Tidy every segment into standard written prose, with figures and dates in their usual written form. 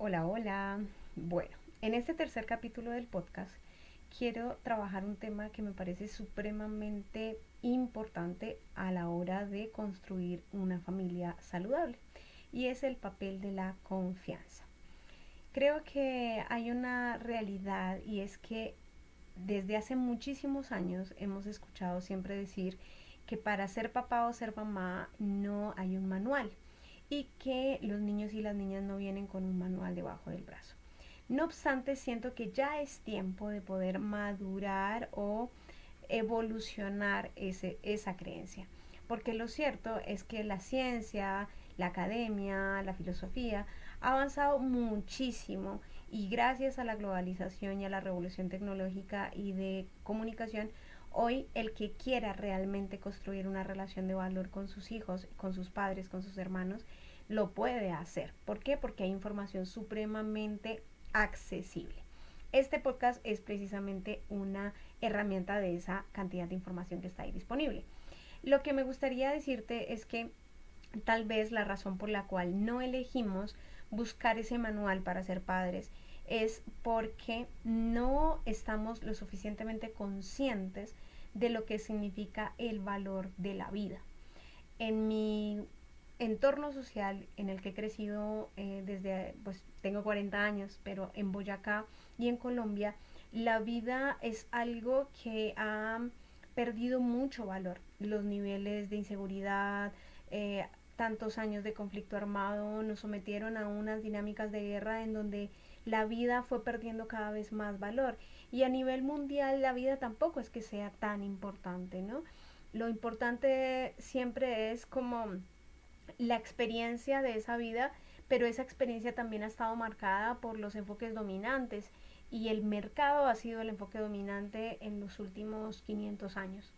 Hola, hola. Bueno, en este tercer capítulo del podcast quiero trabajar un tema que me parece supremamente importante a la hora de construir una familia saludable y es el papel de la confianza. Creo que hay una realidad y es que desde hace muchísimos años hemos escuchado siempre decir que para ser papá o ser mamá no hay un manual y que los niños y las niñas no vienen con un manual debajo del brazo. No obstante, siento que ya es tiempo de poder madurar o evolucionar esa creencia. Porque lo cierto es que la ciencia, la academia, la filosofía ha avanzado muchísimo y gracias a la globalización y a la revolución tecnológica y de comunicación, hoy el que quiera realmente construir una relación de valor con sus hijos, con sus padres, con sus hermanos, lo puede hacer. ¿Por qué? Porque hay información supremamente accesible. Este podcast es precisamente una herramienta de esa cantidad de información que está ahí disponible. Lo que me gustaría decirte es que tal vez la razón por la cual no elegimos buscar ese manual para ser padres es porque no estamos lo suficientemente conscientes de lo que significa el valor de la vida. En mi entorno social en el que he crecido pues tengo 40 años, pero en Boyacá y en Colombia, la vida es algo que ha perdido mucho valor. Los niveles de inseguridad, tantos años de conflicto armado nos sometieron a unas dinámicas de guerra en donde la vida fue perdiendo cada vez más valor. Y a nivel mundial la vida tampoco es que sea tan importante, ¿no? Lo importante siempre es como la experiencia de esa vida, pero esa experiencia también ha estado marcada por los enfoques dominantes y el mercado ha sido el enfoque dominante en los últimos 500 años.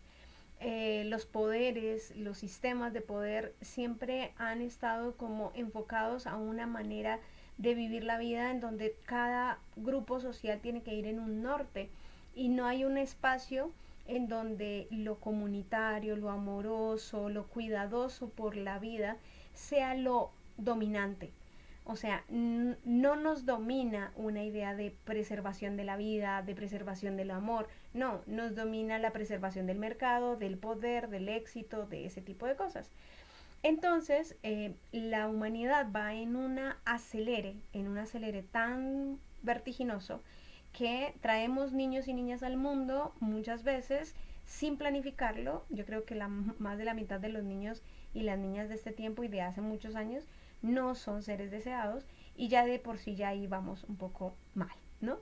Los poderes, los sistemas de poder siempre han estado como enfocados a una manera de vivir la vida en donde cada grupo social tiene que ir en un norte y no hay un espacio en donde lo comunitario, lo amoroso, lo cuidadoso por la vida sea lo dominante. O sea, no nos domina una idea de preservación de la vida, de preservación del amor. No, nos domina la preservación del mercado, del poder, del éxito, de ese tipo de cosas. Entonces, la humanidad va en un acelere tan vertiginoso que traemos niños y niñas al mundo muchas veces sin planificarlo. Yo creo que más de la mitad de los niños y las niñas de este tiempo y de hace muchos años no son seres deseados y ya de por sí ya ahí vamos un poco mal, ¿no?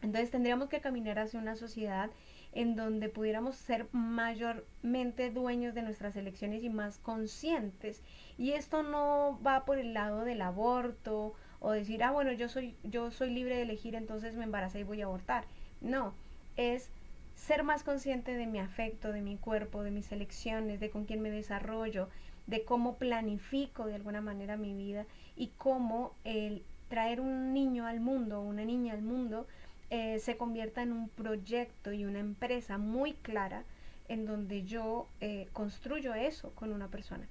Entonces tendríamos que caminar hacia una sociedad en donde pudiéramos ser mayormente dueños de nuestras elecciones y más conscientes. Y esto no va por el lado del aborto o decir, ah, bueno, yo soy libre de elegir, entonces me embaracé y voy a abortar. No, es ser más consciente de mi afecto, de mi cuerpo, de mis elecciones, de con quién me desarrollo, de cómo planifico de alguna manera mi vida y cómo el traer un niño al mundo, una niña al mundo, se convierta en un proyecto y una empresa muy clara en donde yo construyo eso con una persona.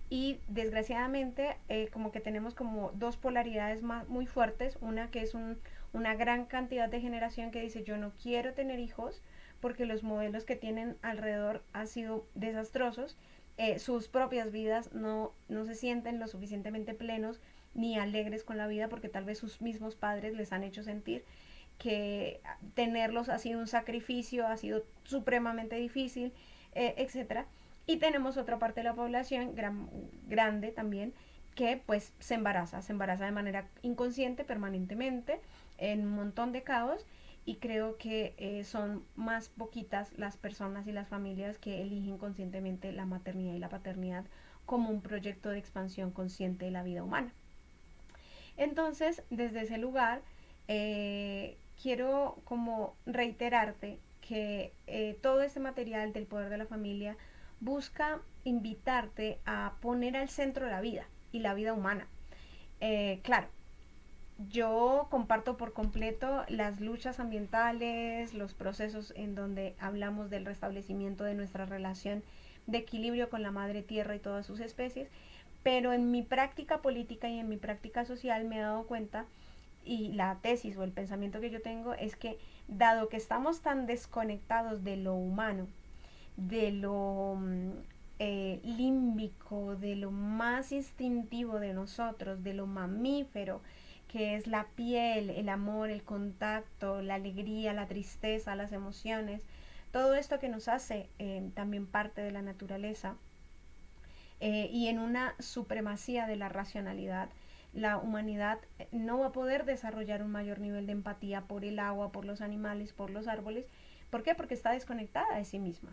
Y desgraciadamente como que tenemos como dos polaridades muy fuertes, una que es una gran cantidad de generación que dice yo no quiero tener hijos porque los modelos que tienen alrededor han sido desastrosos, sus propias vidas no se sienten lo suficientemente plenos ni alegres con la vida porque tal vez sus mismos padres les han hecho sentir que tenerlos ha sido un sacrificio, ha sido supremamente difícil, etcétera. Y tenemos otra parte de la población grande también que pues se embaraza de manera inconsciente permanentemente en un montón de caos y creo que son más poquitas las personas y las familias que eligen conscientemente la maternidad y la paternidad como un proyecto de expansión consciente de la vida humana. Entonces, desde ese lugar, quiero como reiterarte que todo este material del poder de la familia busca invitarte a poner al centro la vida y la vida humana. Claro, yo comparto por completo las luchas ambientales, los procesos en donde hablamos del restablecimiento de nuestra relación de equilibrio con la madre tierra y todas sus especies, pero en mi práctica política y en mi práctica social me he dado cuenta y la tesis o el pensamiento que yo tengo es que dado que estamos tan desconectados de lo humano, de lo límbico, de lo más instintivo de nosotros, de lo mamífero, que es la piel, el amor, el contacto, la alegría, la tristeza, las emociones, todo esto que nos hace también parte de la naturaleza, y en una supremacía de la racionalidad, la humanidad no va a poder desarrollar un mayor nivel de empatía por el agua, por los animales, por los árboles. ¿Por qué? Porque está desconectada de sí misma.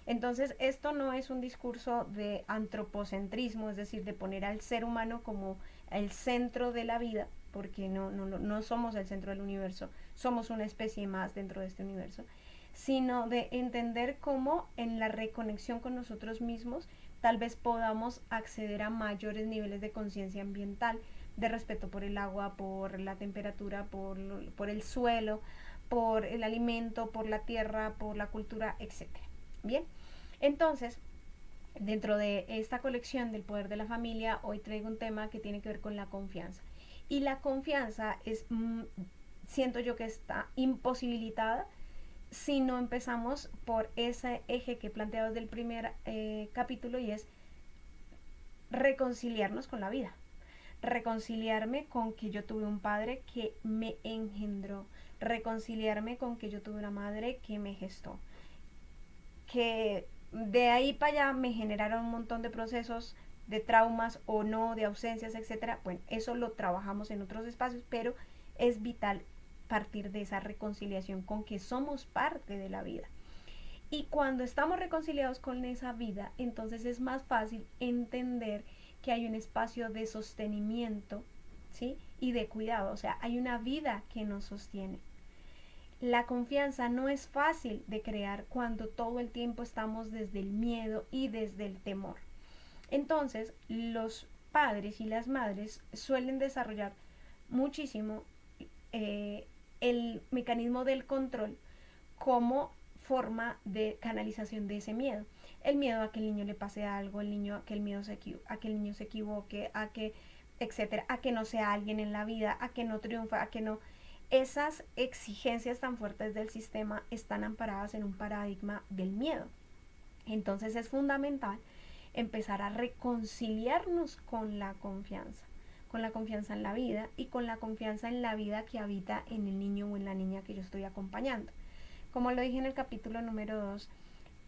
Entonces, esto no es un discurso de antropocentrismo, es decir, de poner al ser humano como el centro de la vida, porque no somos el centro del universo, somos una especie más dentro de este universo, sino de entender cómo en la reconexión con nosotros mismos tal vez podamos acceder a mayores niveles de conciencia ambiental, de respeto por el agua, por la temperatura, por el suelo, por el alimento, por la tierra, por la cultura, etcétera. Bien, entonces, dentro de esta colección del poder de la familia, hoy traigo un tema que tiene que ver con la confianza. Y la confianza es, siento yo que está imposibilitada si no empezamos por ese eje que he planteado desde el primer capítulo, y es reconciliarnos con la vida, reconciliarme con que yo tuve un padre que me engendró, reconciliarme con que yo tuve una madre que me gestó, que de ahí para allá me generaron un montón de procesos de traumas o no, de ausencias, etcétera. Bueno, eso lo trabajamos en otros espacios, pero es vital partir de esa reconciliación con que somos parte de la vida. Y cuando estamos reconciliados con esa vida, entonces es más fácil entender que hay un espacio de sostenimiento, ¿sí? Y de cuidado, o sea, hay una vida que nos sostiene. La confianza no es fácil de crear cuando todo el tiempo estamos desde el miedo y desde el temor. Entonces, los padres y las madres suelen desarrollar muchísimo el mecanismo del control como forma de canalización de ese miedo. El miedo a que el niño le pase algo, el niño, a que el niño se equivoque, a que, etcétera, a que no sea alguien en la vida, a que no triunfa, a que no. Esas exigencias tan fuertes del sistema están amparadas en un paradigma del miedo. Entonces es fundamental empezar a reconciliarnos con la confianza en la vida y con la confianza en la vida que habita en el niño o en la niña que yo estoy acompañando. Como lo dije en el capítulo número 2,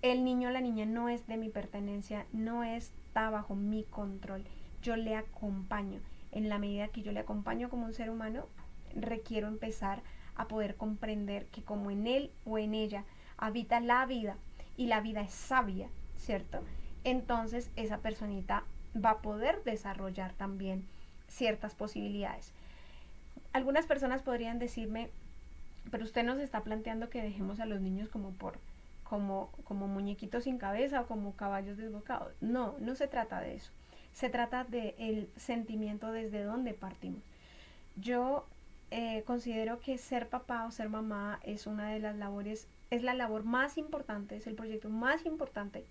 el niño o la niña no es de mi pertenencia, no está bajo mi control. Yo le acompaño. En la medida que yo le acompaño como un ser humano, requiero empezar a poder comprender que como en él o en ella habita la vida y la vida es sabia, ¿cierto? Entonces esa personita va a poder desarrollar también ciertas posibilidades. Algunas personas podrían decirme, pero usted nos está planteando que dejemos a los niños como muñequitos sin cabeza o como caballos desbocados. No, no se trata de eso. Se trata del sentimiento desde donde partimos. Yo considero que ser papá o ser mamá es una de las labores, es la labor más importante, es el proyecto más importante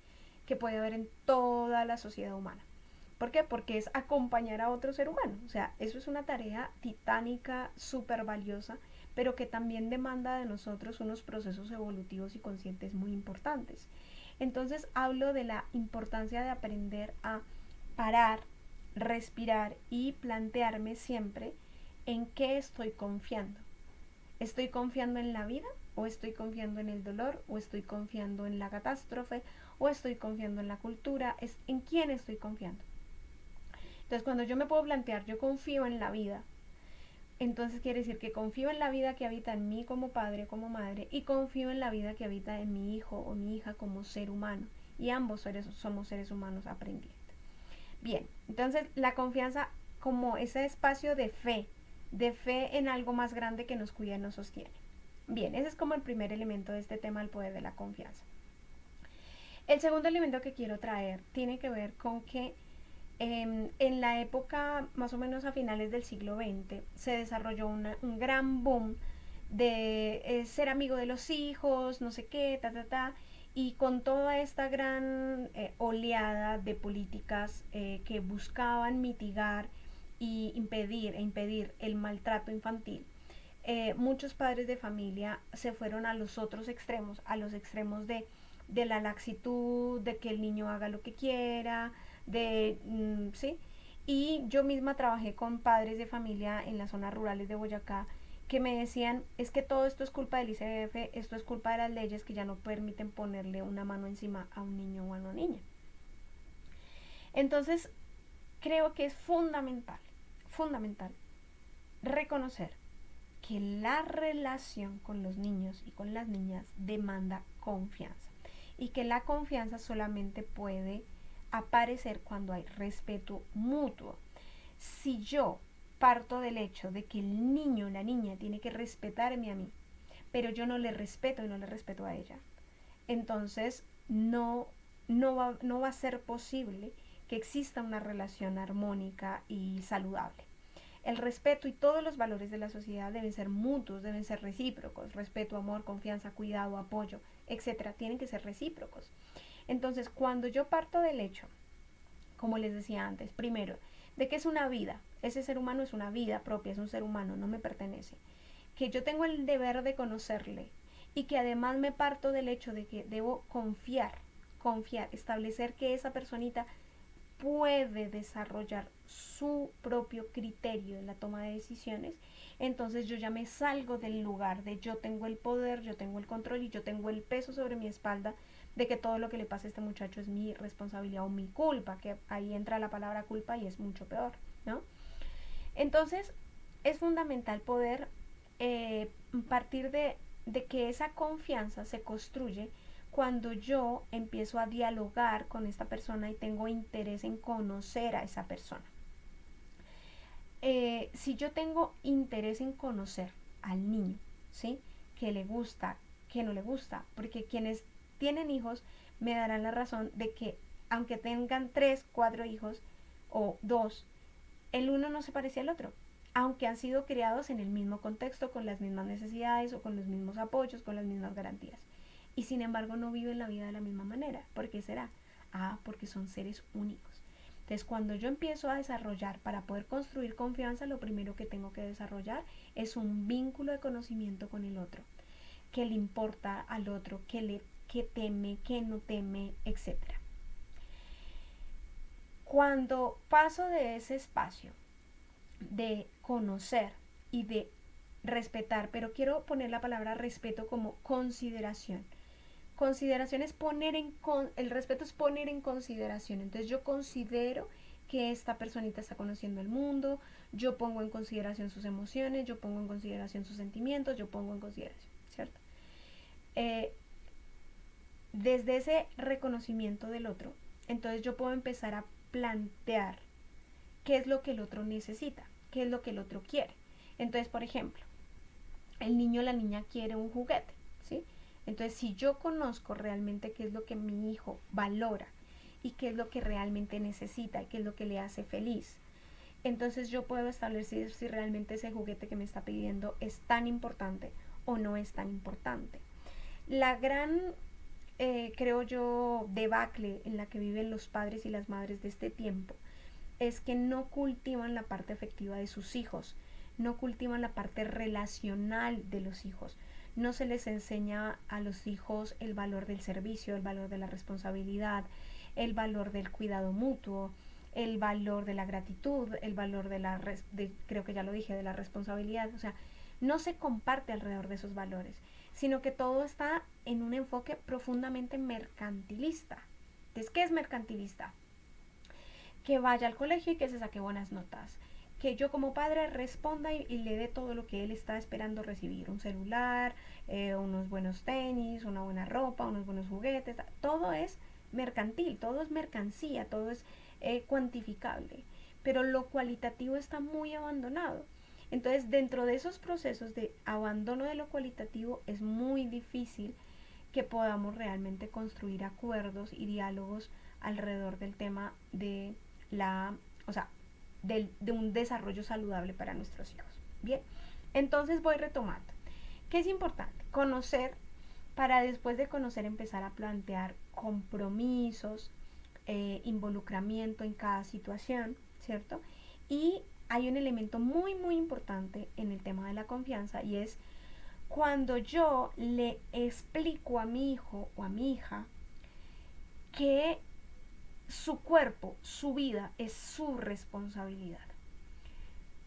que puede haber en toda la sociedad humana. ¿Por qué? Porque es acompañar a otro ser humano. O sea, eso es una tarea titánica, súper valiosa, pero que también demanda de nosotros unos procesos evolutivos y conscientes muy importantes. Entonces hablo de la importancia de aprender a parar, respirar y plantearme siempre en qué estoy confiando. ¿Estoy confiando en la vida? ¿O estoy confiando en el dolor? ¿O estoy confiando en la catástrofe? ¿O estoy confiando en la cultura? ¿En quién estoy confiando? Entonces, cuando yo me puedo plantear, yo confío en la vida, entonces quiere decir que confío en la vida que habita en mí como padre, como madre, y confío en la vida que habita en mi hijo o mi hija como ser humano. Y ambos somos seres humanos aprendiendo. Bien, entonces la confianza como ese espacio de fe en algo más grande que nos cuida y nos sostiene. Bien, ese es como el primer elemento de este tema, el poder de la confianza. El segundo elemento que quiero traer tiene que ver con que en la época más o menos a finales del siglo XX se desarrolló un gran boom de ser amigo de los hijos, no sé qué, y con toda esta gran oleada de políticas que buscaban mitigar y impedir el maltrato infantil, muchos padres de familia se fueron a los otros extremos, a los extremos de la laxitud, de que el niño haga lo que quiera, ¿sí? Y yo misma trabajé con padres de familia en las zonas rurales de Boyacá que me decían, es que todo esto es culpa del ICBF, esto es culpa de las leyes que ya no permiten ponerle una mano encima a un niño o a una niña. Entonces, creo que es fundamental reconocer que la relación con los niños y con las niñas demanda confianza y que la confianza solamente puede aparecer cuando hay respeto mutuo. Si yo parto del hecho de que el niño o la niña tiene que respetarme a mí, pero yo no le respeto y no le respeto a ella, entonces no va a ser posible que exista una relación armónica y saludable. El respeto y todos los valores de la sociedad deben ser mutuos, deben ser recíprocos. Respeto, amor, confianza, cuidado, apoyo, etcétera, tienen que ser recíprocos. Entonces, cuando yo parto del hecho, como les decía antes, primero, de que es una vida, ese ser humano es una vida propia, es un ser humano, no me pertenece, que yo tengo el deber de conocerle y que además me parto del hecho de que debo confiar, establecer que esa personita puede desarrollar su propio criterio en la toma de decisiones, entonces yo ya me salgo del lugar de yo tengo el poder, yo tengo el control y yo tengo el peso sobre mi espalda de que todo lo que le pasa a este muchacho es mi responsabilidad o mi culpa, que ahí entra la palabra culpa y es mucho peor, ¿no? Entonces es fundamental poder partir de que esa confianza se construye cuando yo empiezo a dialogar con esta persona y tengo interés en conocer a esa persona. Si yo tengo interés en conocer al niño, ¿sí? ¿Qué le gusta, qué no le gusta? Porque quienes tienen hijos me darán la razón de que aunque tengan 3, 4 hijos o 2, el uno no se parece al otro, aunque han sido criados en el mismo contexto, con las mismas necesidades o con los mismos apoyos, con las mismas garantías. Y sin embargo no viven la vida de la misma manera. ¿Por qué será? Porque son seres únicos. Entonces, cuando yo empiezo a desarrollar, para poder construir confianza, lo primero que tengo que desarrollar es un vínculo de conocimiento con el otro. ¿Qué le importa al otro? ¿Qué teme? ¿Qué no teme? Etcétera. Cuando paso de ese espacio de conocer y de respetar, pero quiero poner la palabra respeto como consideración. Consideración es el respeto es poner en consideración. Entonces yo considero que esta personita está conociendo el mundo, yo pongo en consideración sus emociones, yo pongo en consideración sus sentimientos, yo pongo en consideración, ¿cierto? Desde ese reconocimiento del otro, entonces yo puedo empezar a plantear qué es lo que el otro necesita, qué es lo que el otro quiere. Entonces, por ejemplo, el niño o la niña quiere un juguete, ¿sí? Entonces, si yo conozco realmente qué es lo que mi hijo valora y qué es lo que realmente necesita y qué es lo que le hace feliz, entonces yo puedo establecer si realmente ese juguete que me está pidiendo es tan importante o no es tan importante. La gran, creo yo, debacle en la que viven los padres y las madres de este tiempo es que no cultivan la parte afectiva de sus hijos, no cultivan la parte relacional de los hijos. No se les enseña a los hijos el valor del servicio, el valor de la responsabilidad, el valor del cuidado mutuo, el valor de la gratitud, el valor creo que ya lo dije, de la responsabilidad. O sea, no se comparte alrededor de esos valores, sino que todo está en un enfoque profundamente mercantilista. Entonces, ¿qué es mercantilista? Que vaya al colegio y que se saque buenas notas, que yo como padre responda y le dé todo lo que él está esperando recibir, un celular, unos buenos tenis, una buena ropa, unos buenos juguetes, todo es mercantil, todo es mercancía, todo es cuantificable, pero lo cualitativo está muy abandonado. Entonces, dentro de esos procesos de abandono de lo cualitativo es muy difícil que podamos realmente construir acuerdos y diálogos alrededor del tema de o sea, de un desarrollo saludable para nuestros hijos. Bien, entonces voy retomando. ¿Qué es importante? Conocer, para después de conocer empezar a plantear compromisos, involucramiento en cada situación, ¿cierto? Y hay un elemento muy, muy importante en el tema de la confianza, y es cuando yo le explico a mi hijo o a mi hija que su cuerpo, su vida es su responsabilidad.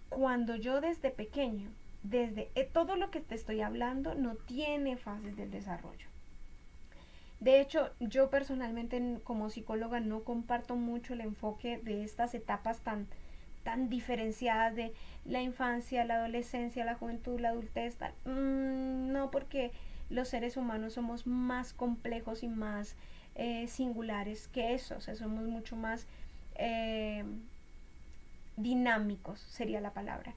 Cuando yo desde pequeño, desde todo lo que te estoy hablando no tiene fases del desarrollo. De hecho, yo personalmente como psicóloga no comparto mucho el enfoque de estas etapas tan diferenciadas de la infancia, la adolescencia, la juventud, la adultez, tal. No, porque los seres humanos somos más complejos y más singulares que eso. O sea, somos mucho más dinámicos, sería la palabra.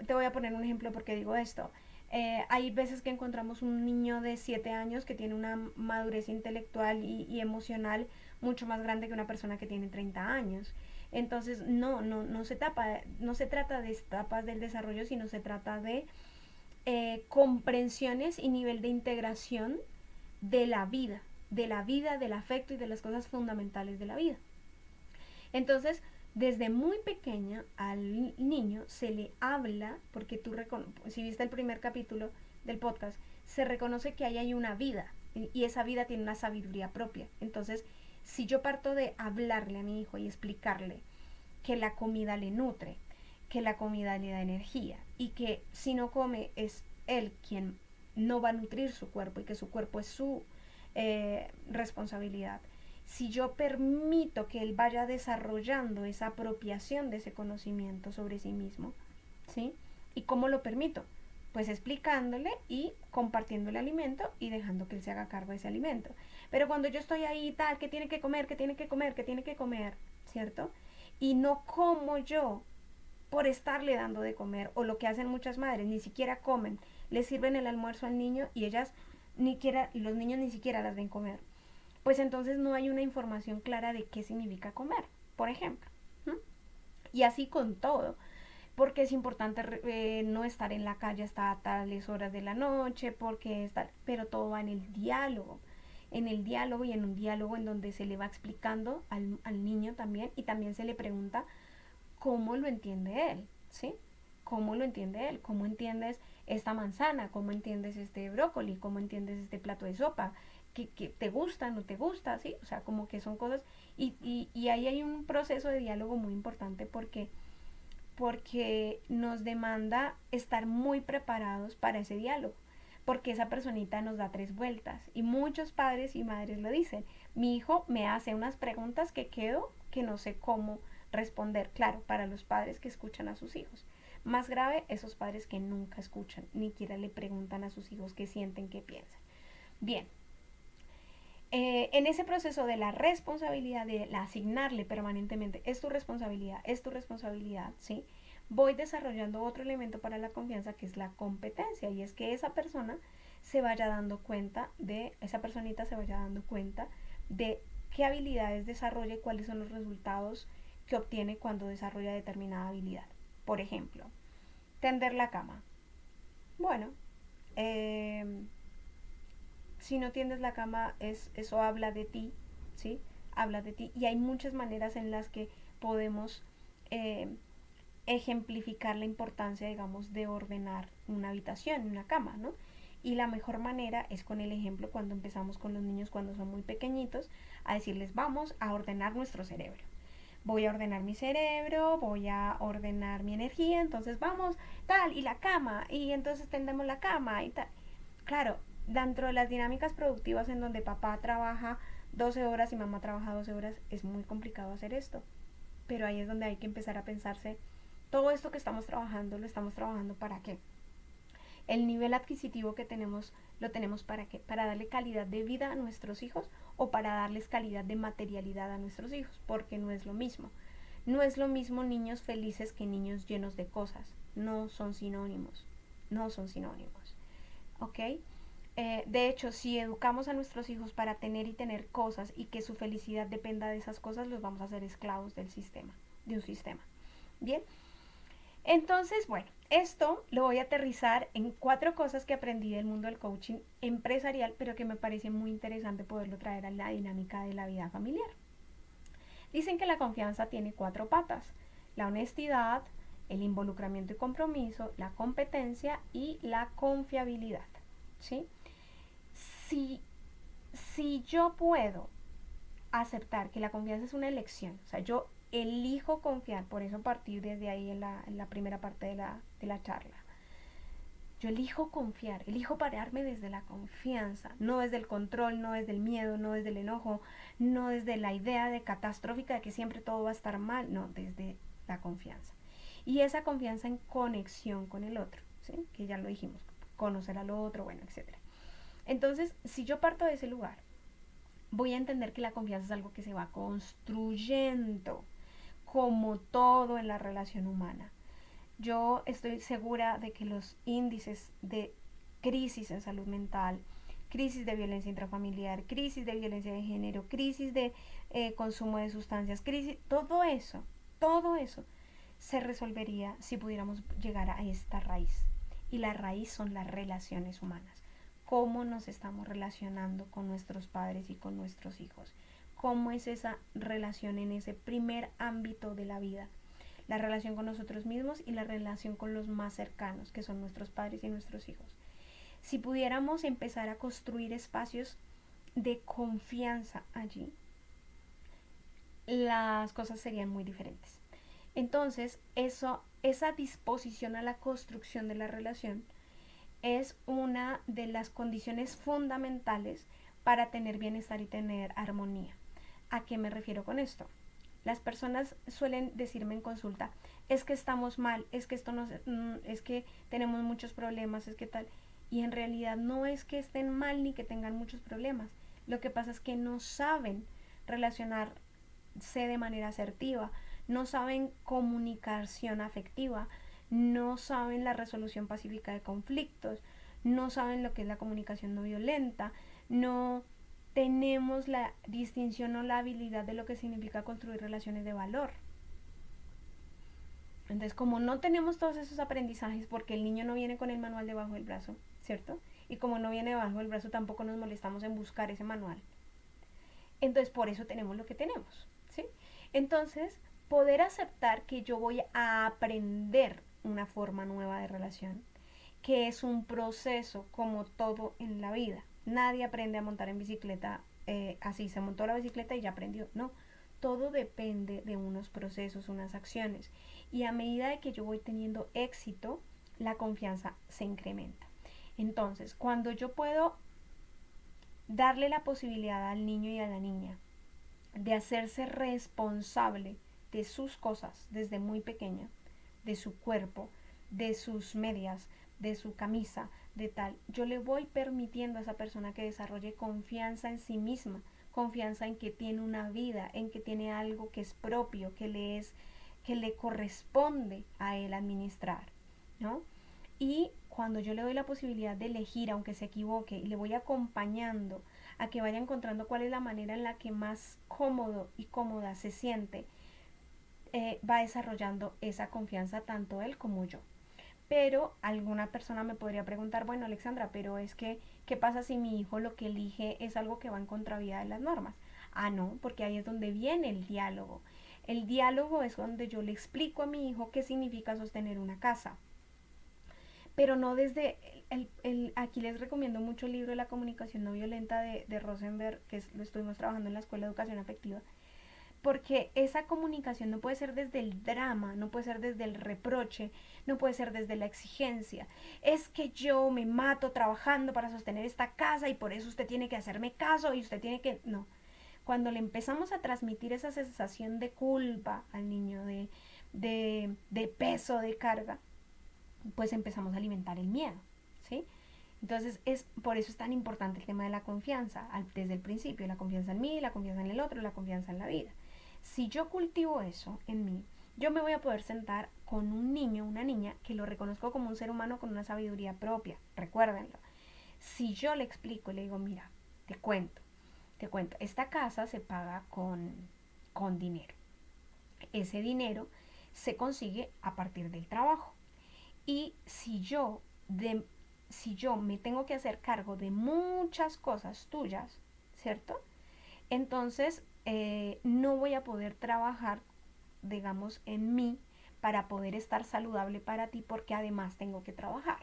Te voy a poner un ejemplo porque digo esto. Hay veces que encontramos un niño de 7 años que tiene una madurez intelectual y emocional mucho más grande que una persona que tiene 30 años. Entonces, no se trata de etapas del desarrollo, sino se trata de comprensiones y nivel de integración de la vida, del afecto y de las cosas fundamentales de la vida. Entonces, desde muy pequeña al niño se le habla, porque si viste el primer capítulo del podcast, se reconoce que ahí hay una vida y esa vida tiene una sabiduría propia. Entonces, si yo parto de hablarle a mi hijo y explicarle que la comida le nutre, que la comida le da energía y que si no come es él quien no va a nutrir su cuerpo y que su cuerpo es su responsabilidad. Si yo permito que él vaya desarrollando esa apropiación de ese conocimiento sobre sí mismo, ¿sí? ¿Y cómo lo permito? Pues explicándole y compartiendo el alimento y dejando que él se haga cargo de ese alimento. Pero cuando yo estoy ahí tal, que tiene que comer, que tiene que comer, que tiene que comer, ¿cierto? Y no como yo por estarle dando de comer, o lo que hacen muchas madres, ni siquiera comen, le sirven el almuerzo al niño y los niños ni siquiera las ven comer. Pues entonces no hay una información clara de qué significa comer, por ejemplo. ¿Mm? Y así con todo, porque es importante no estar en la calle hasta tales horas de la noche, pero todo va en el diálogo y en un diálogo en donde se le va explicando al niño también, y también se le pregunta cómo lo entiende él, ¿sí? ¿Cómo lo entiende él? ¿Cómo entiendes esta manzana? ¿Cómo entiendes este brócoli? ¿Cómo entiendes este plato de sopa? ¿Que te gusta, no te gusta? ¿Sí? O sea, como que son cosas. Y ahí hay un proceso de diálogo muy importante porque nos demanda estar muy preparados para ese diálogo. Porque esa personita nos da 3 vueltas. Y muchos padres y madres lo dicen. Mi hijo me hace unas preguntas que quedo que no sé cómo responder. Claro, para los padres que escuchan a sus hijos. Más grave, esos padres que nunca escuchan, ni siquiera le preguntan a sus hijos qué sienten, qué piensan. Bien, en ese proceso de la responsabilidad, de asignarle permanentemente, es tu responsabilidad, ¿sí? Voy desarrollando otro elemento para la confianza que es la competencia, y es que esa personita se vaya dando cuenta de qué habilidades desarrolla y cuáles son los resultados que obtiene cuando desarrolla determinada habilidad. Por ejemplo, tender la cama. Bueno, si no tiendes la cama, eso habla de ti, ¿sí? Habla de ti. Y hay muchas maneras en las que podemos eh, ejemplificar la importancia, digamos, de ordenar una habitación, una cama, ¿no? Y la mejor manera es con el ejemplo cuando empezamos con los niños cuando son muy pequeñitos, a decirles, vamos a ordenar nuestro cerebro. Voy a ordenar mi cerebro, voy a ordenar mi energía, entonces vamos, tal, y la cama, y entonces tendemos la cama y tal. Claro, dentro de las dinámicas productivas en donde papá trabaja 12 horas y mamá trabaja 12 horas, es muy complicado hacer esto. Pero ahí es donde hay que empezar a pensarse, todo esto que estamos trabajando, lo estamos trabajando ¿para qué? El nivel adquisitivo que tenemos, ¿lo tenemos para qué? Para darle calidad de vida a nuestros hijos o para darles calidad de materialidad a nuestros hijos, porque no es lo mismo. No es lo mismo niños felices que niños llenos de cosas. No son sinónimos. No son sinónimos. ¿Ok? De hecho, si educamos a nuestros hijos para tener y tener cosas y que su felicidad dependa de esas cosas, los vamos a hacer esclavos del sistema, de un sistema. Bien, entonces, bueno, esto lo voy a aterrizar en 4 cosas que aprendí del mundo del coaching empresarial, pero que me parece muy interesante poderlo traer a la dinámica de la vida familiar. Dicen que la confianza tiene 4 patas: la honestidad, el involucramiento y compromiso, la competencia y la confiabilidad, ¿sí? Si, si yo puedo aceptar que la confianza es una elección, o sea, yo elijo confiar, por eso partí desde ahí en la primera parte de la charla. Yo elijo confiar, elijo pararme desde la confianza, no desde el control, no desde el miedo, no desde el enojo, no desde la idea de catastrófica de que siempre todo va a estar mal, no, desde la confianza. Y esa confianza en conexión con el otro, ¿sí? Que ya lo dijimos, conocer al otro, bueno, etcétera. Entonces, si yo parto de ese lugar, voy a entender que la confianza es algo que se va construyendo, como todo en la relación humana. Yo estoy segura de que los índices de crisis en salud mental, crisis de violencia intrafamiliar, crisis de violencia de género, crisis de consumo de sustancias, crisis, todo eso se resolvería si pudiéramos llegar a esta raíz. Y la raíz son las relaciones humanas. Cómo nos estamos relacionando con nuestros padres y con nuestros hijos. Cómo es esa relación en ese primer ámbito de la vida. La relación con nosotros mismos y la relación con los más cercanos, que son nuestros padres y nuestros hijos. Si pudiéramos empezar a construir espacios de confianza allí, las cosas serían muy diferentes. Entonces, esa disposición a la construcción de la relación es una de las condiciones fundamentales para tener bienestar y tener armonía. ¿A qué me refiero con esto? Las personas suelen decirme en consulta, es que estamos mal, es que esto no, es que tenemos muchos problemas, es que tal. Y en realidad no es que estén mal ni que tengan muchos problemas. Lo que pasa es que no saben relacionarse de manera asertiva, no saben comunicación afectiva, no saben la resolución pacífica de conflictos, no saben lo que es la comunicación no violenta, no tenemos la distinción o la habilidad de lo que significa construir relaciones de valor. Entonces, como no tenemos todos esos aprendizajes, porque el niño no viene con el manual debajo del brazo, ¿cierto? Y como no viene debajo del brazo, tampoco nos molestamos en buscar ese manual. Entonces, por eso tenemos lo que tenemos, ¿sí? Entonces, poder aceptar que yo voy a aprender una forma nueva de relación, que es un proceso como todo en la vida. Nadie aprende a montar en bicicleta así, se montó la bicicleta y ya aprendió. No, todo depende de unos procesos, unas acciones. Y a medida de que yo voy teniendo éxito, la confianza se incrementa. Entonces, cuando yo puedo darle la posibilidad al niño y a la niña de hacerse responsable de sus cosas desde muy pequeña, de su cuerpo, de sus medias, de su camisa, de tal, yo le voy permitiendo a esa persona que desarrolle confianza en sí misma, confianza en que tiene una vida, en que tiene algo que es propio, que le corresponde a él administrar, ¿no? Y cuando yo le doy la posibilidad de elegir, aunque se equivoque, y le voy acompañando a que vaya encontrando cuál es la manera en la que más cómodo y cómoda se siente, va desarrollando esa confianza tanto él como yo. Pero alguna persona me podría preguntar, bueno, Alexandra, pero es que, ¿qué pasa si mi hijo lo que elige es algo que va en contravía de las normas? Ah, no, porque ahí es donde viene el diálogo. El diálogo es donde yo le explico a mi hijo qué significa sostener una casa, pero no desde aquí les recomiendo mucho el libro de la comunicación no violenta de Rosenberg, que lo estuvimos trabajando en la Escuela de Educación Afectiva, porque esa comunicación no puede ser desde el drama, no puede ser desde el reproche, no puede ser desde la exigencia. Es que yo me mato trabajando para sostener esta casa y por eso usted tiene que hacerme caso y usted tiene que... No. Cuando le empezamos a transmitir esa sensación de culpa al niño, de peso, de carga, pues empezamos a alimentar el miedo, ¿sí? Entonces, por eso es tan importante el tema de la confianza, desde el principio, la confianza en mí, la confianza en el otro, la confianza en la vida. Si yo cultivo eso en mí, yo me voy a poder sentar con un niño, una niña, que lo reconozco como un ser humano con una sabiduría propia, recuérdenlo. Si yo le explico y le digo, mira, te cuento, esta casa se paga con dinero. Ese dinero se consigue a partir del trabajo. Y si yo me tengo que hacer cargo de muchas cosas tuyas, ¿cierto? Entonces no voy a poder trabajar, digamos, en mí para poder estar saludable para ti, porque además tengo que trabajar.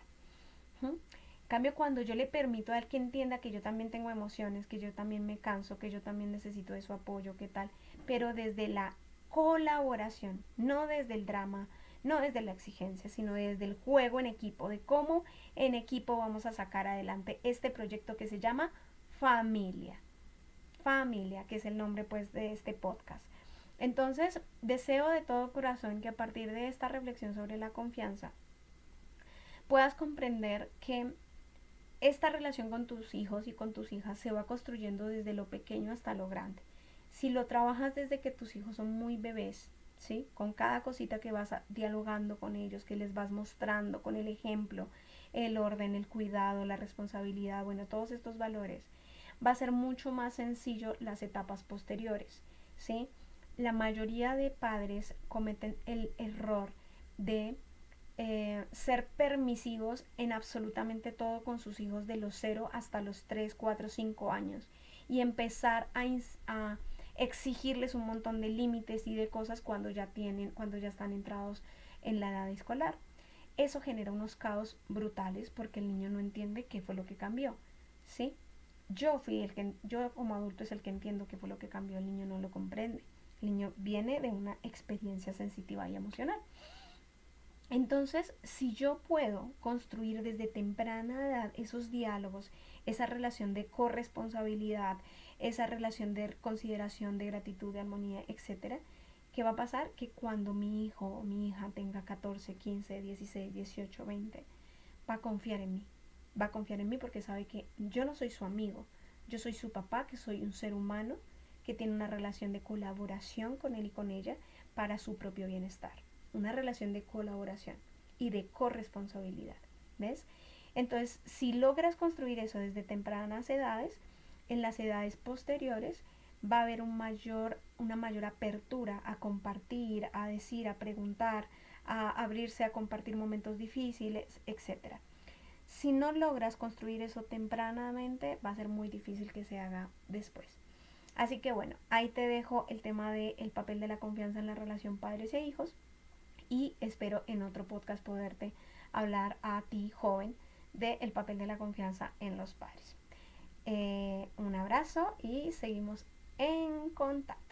¿Mm? En cambio, cuando yo le permito a él que entienda que yo también tengo emociones, que yo también me canso, que yo también necesito de su apoyo, qué tal, pero desde la colaboración, no desde el drama, no desde la exigencia, sino desde el juego en equipo, de cómo en equipo vamos a sacar adelante este proyecto que se llama Familia. Familia, que es el nombre pues de este podcast. Entonces, deseo de todo corazón que a partir de esta reflexión sobre la confianza puedas comprender que esta relación con tus hijos y con tus hijas se va construyendo desde lo pequeño hasta lo grande. Si lo trabajas desde que tus hijos son muy bebés, ¿sí? Con cada cosita que vas dialogando con ellos, que les vas mostrando con el ejemplo, el orden, el cuidado, la responsabilidad, bueno, todos estos valores, va a ser mucho más sencillo las etapas posteriores, ¿sí? La mayoría de padres cometen el error de ser permisivos en absolutamente todo con sus hijos de los 0 hasta los 3 4 5 años y empezar a exigirles un montón de límites y de cosas cuando ya están entrados en la edad escolar. Eso genera unos caos brutales porque el niño no entiende qué fue lo que cambió, ¿sí? Yo como adulto es el que entiendo qué fue lo que cambió, el niño no lo comprende. El niño viene de una experiencia sensitiva y emocional. Entonces, si yo puedo construir desde temprana edad esos diálogos, esa relación de corresponsabilidad, esa relación de consideración, de gratitud, de armonía, etcétera, ¿qué va a pasar? Que cuando mi hijo o mi hija tenga 14, 15, 16, 18, 20, va a confiar en mí. Va a confiar en mí porque sabe que yo no soy su amigo, yo soy su papá, que soy un ser humano que tiene una relación de colaboración con él y con ella para su propio bienestar. Una relación de colaboración y de corresponsabilidad. ¿Ves? Entonces, si logras construir eso desde tempranas edades, en las edades posteriores va a haber una mayor apertura a compartir, a decir, a preguntar, a abrirse a compartir momentos difíciles, etc. Si no logras construir eso tempranamente, va a ser muy difícil que se haga después. Así que bueno, ahí te dejo el tema del papel de la confianza en la relación padres e hijos y espero en otro podcast poderte hablar a ti, joven, del papel de la confianza en los padres. Un abrazo y seguimos en contacto.